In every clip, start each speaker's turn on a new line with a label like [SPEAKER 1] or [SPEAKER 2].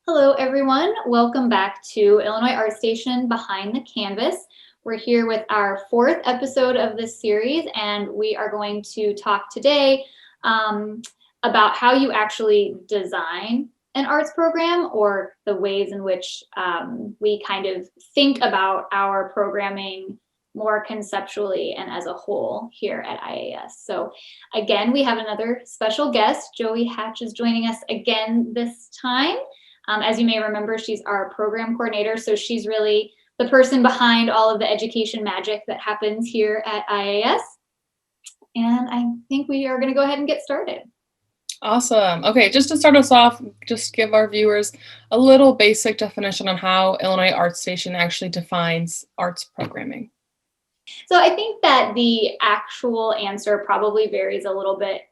[SPEAKER 1] Hello, everyone. Welcome back to Illinois Art Station Behind the Canvas. We're here with our fourth episode of this series, and we are going to talk today about how you actually design an arts program, or the ways in which we kind of think about our programming more conceptually and as a whole here at IAS. So again, we have another special guest. Joey Hatch is joining us again this time. As you may remember, she's our program coordinator, so she's really the person behind all of the education magic that happens here at IAS. And I think we are going to go ahead and get started.
[SPEAKER 2] Awesome. Okay, just to start us off, just give our viewers a little basic definition on how Illinois Art Station actually defines arts programming.
[SPEAKER 1] So I think that the actual answer probably varies a little bit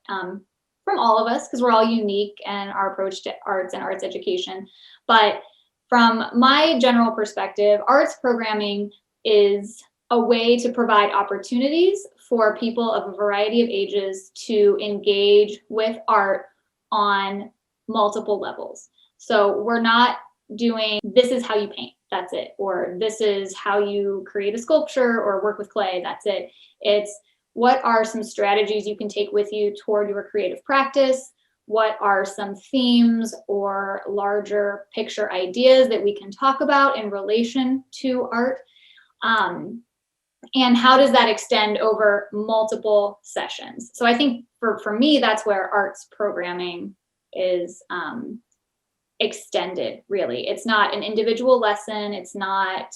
[SPEAKER 1] from all of us, because we're all unique in our approach to arts and arts education. But from my general perspective, arts programming is a way to provide opportunities for people of a variety of ages to engage with art on multiple levels. So we're not doing, this is how you paint, that's it, or this is how you create a sculpture or work with clay, that's it. It's what are some strategies you can take with you toward your creative practice? What are some themes or larger picture ideas that we can talk about in relation to art? And how does that extend over multiple sessions? So I think for me, that's where arts programming is extended, really. It's not an individual lesson. It's not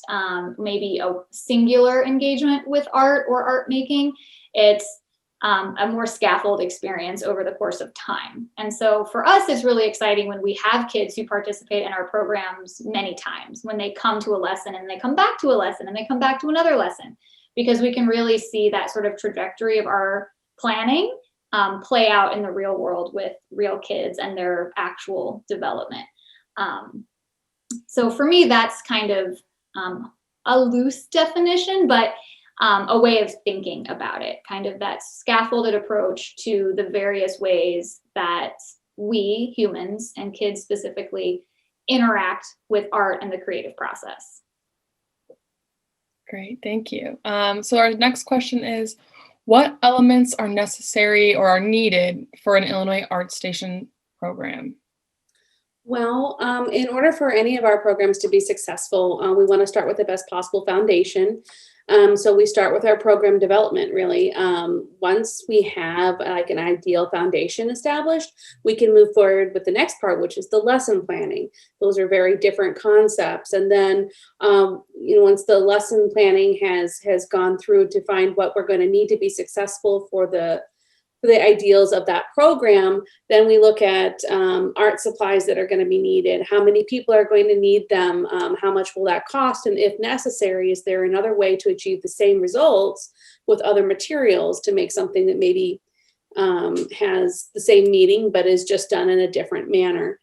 [SPEAKER 1] maybe a singular engagement with art or art making. It's a more scaffold experience over the course of time. And so for us, it's really exciting when we have kids who participate in our programs many times, when they come to a lesson and they come back to a lesson and they come back to another lesson, because we can really see that sort of trajectory of our planning play out in the real world with real kids and their actual development. So for me, that's kind of a loose definition, but a way of thinking about it, kind of that scaffolded approach to the various ways that we humans and kids specifically interact with art and the creative process.
[SPEAKER 2] Great, thank you. So our next question is, what elements are necessary or are needed for an Illinois Art Station program?
[SPEAKER 3] Well, in order for any of our programs to be successful, we want to start with the best possible foundation. So we start with our program development, really. Once we have like an ideal foundation established, we can move forward with the next part, which is the lesson planning. Those are very different concepts. And then, once the lesson planning has gone through to find what we're going to need to be successful for the ideals of that program, then we look at art supplies that are going to be needed. How many people are going to need them? How much will that cost? And if necessary, is there another way to achieve the same results with other materials to make something that maybe has the same meaning, but is just done in a different manner?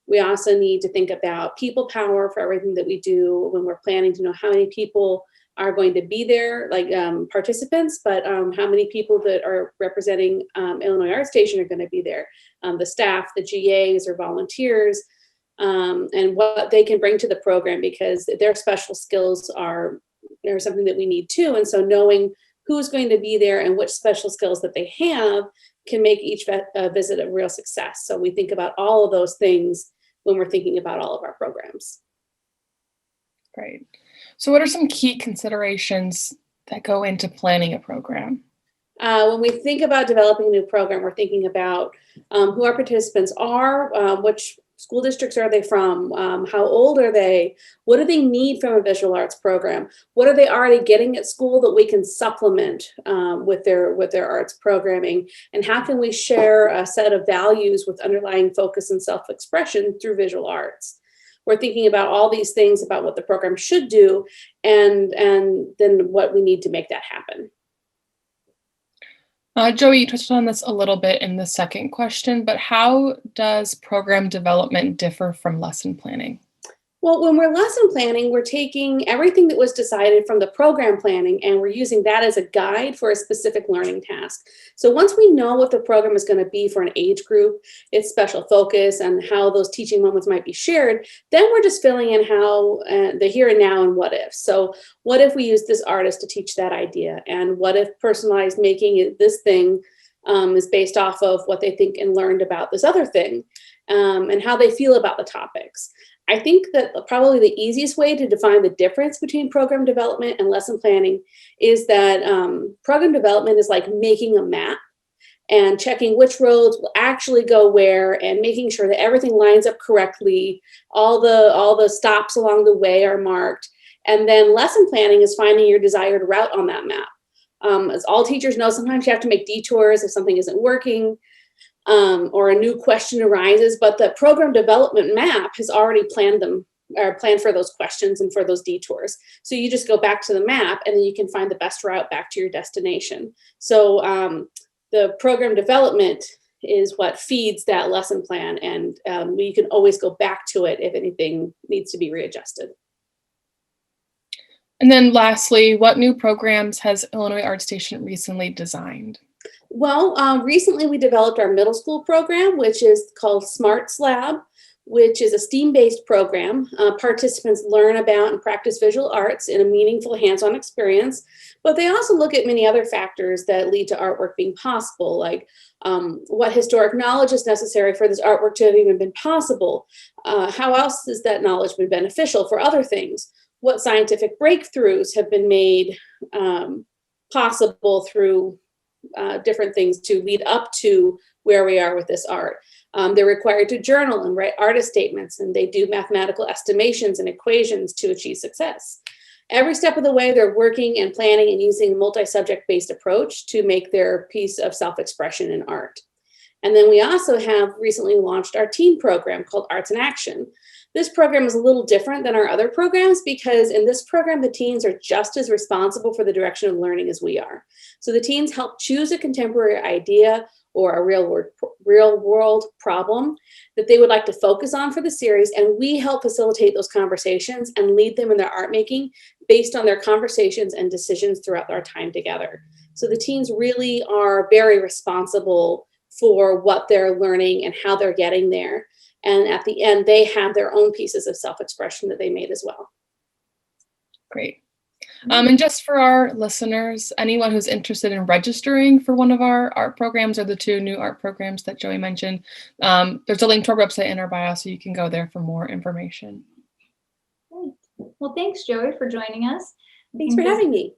[SPEAKER 3] We also need to think about people power for everything that we do when we're planning to know how many people are going to be there, like participants, but how many people that are representing Illinois Art Station are going to be there, the staff, the GAs or volunteers, and what they can bring to the program, because their special skills are something that we need too. And so knowing who's going to be there and which special skills that they have can make each visit a real success. So we think about all of those things when we're thinking about all of our programs.
[SPEAKER 2] Great. So what are some key considerations that go into planning a program?
[SPEAKER 3] When we think about developing a new program, we're thinking about who our participants are, which school districts are they from, how old are they, what do they need from a visual arts program, what are they already getting at school that we can supplement with their arts programming, and how can we share a set of values with underlying focus and self-expression through visual arts. We're thinking about all these things about what the program should do and then what we need to make that happen.
[SPEAKER 2] Joey, you touched on this a little bit in the second question, but how does program development differ from lesson planning?
[SPEAKER 3] Well, when we're lesson planning, we're taking everything that was decided from the program planning and we're using that as a guide for a specific learning task. So once we know what the program is going to be for an age group, its special focus and how those teaching moments might be shared, then we're just filling in how the here and now and what if. So what if we use this artist to teach that idea? And what if personalized making this thing is based off of what they think and learned about this other thing and how they feel about the topics. I think that probably the easiest way to define the difference between program development and lesson planning is that program development is like making a map and checking which roads will actually go where and making sure that everything lines up correctly. All the stops along the way are marked. And then lesson planning is finding your desired route on that map. As all teachers know, sometimes you have to make detours if something isn't working. Or a new question arises, but the program development map has already planned for those questions and for those detours. So you just go back to the map and then you can find the best route back to your destination. So the program development is what feeds that lesson plan, and we can always go back to it if anything needs to be readjusted.
[SPEAKER 2] And then lastly, what new programs has Illinois ArtStation recently designed?
[SPEAKER 3] Well, recently we developed our middle school program, which is called Smarts Lab, which is a STEAM-based program. Participants learn about and practice visual arts in a meaningful hands-on experience, but they also look at many other factors that lead to artwork being possible, like what historic knowledge is necessary for this artwork to have even been possible. How else has that knowledge been beneficial for other things? What scientific breakthroughs have been made possible through different things to lead up to where we are with this art. They're required to journal and write artist statements, and they do mathematical estimations and equations to achieve success. Every step of the way, they're working and planning and using a multi-subject based approach to make their piece of self-expression in art. And then we also have recently launched our teen program called Arts in Action. This program is a little different than our other programs because in this program, the teens are just as responsible for the direction of learning as we are. So the teens help choose a contemporary idea or a real world problem that they would like to focus on for the series, and we help facilitate those conversations and lead them in their art making based on their conversations and decisions throughout our time together. So the teens really are very responsible for what they're learning and how they're getting there. And at the end, they have their own pieces of self-expression that they made as well.
[SPEAKER 2] Great. And just for our listeners, anyone who's interested in registering for one of our art programs or the two new art programs that Joey mentioned, there's a link to our website in our bio, so you can go there for more information.
[SPEAKER 1] Great. Well, thanks, Joey, for joining us.
[SPEAKER 3] Thanks for having me.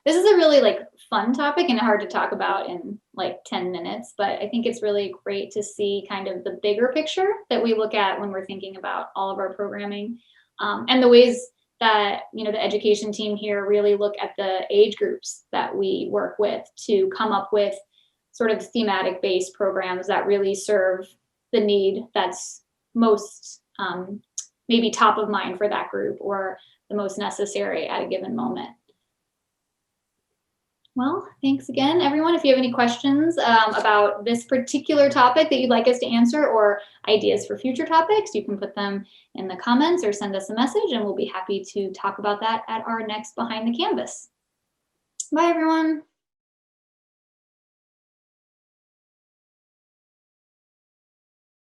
[SPEAKER 1] This is a really fun topic and hard to talk about in 10 minutes, but I think it's really great to see kind of the bigger picture that we look at when we're thinking about all of our programming, and the ways that the education team here really look at the age groups that we work with to come up with sort of thematic based programs that really serve the need that's most maybe top of mind for that group or the most necessary at a given moment. Well, thanks again, everyone. If you have any questions about this particular topic that you'd like us to answer or ideas for future topics, you can put them in the comments or send us a message, and we'll be happy to talk about that at our next Behind the Canvas. Bye, everyone.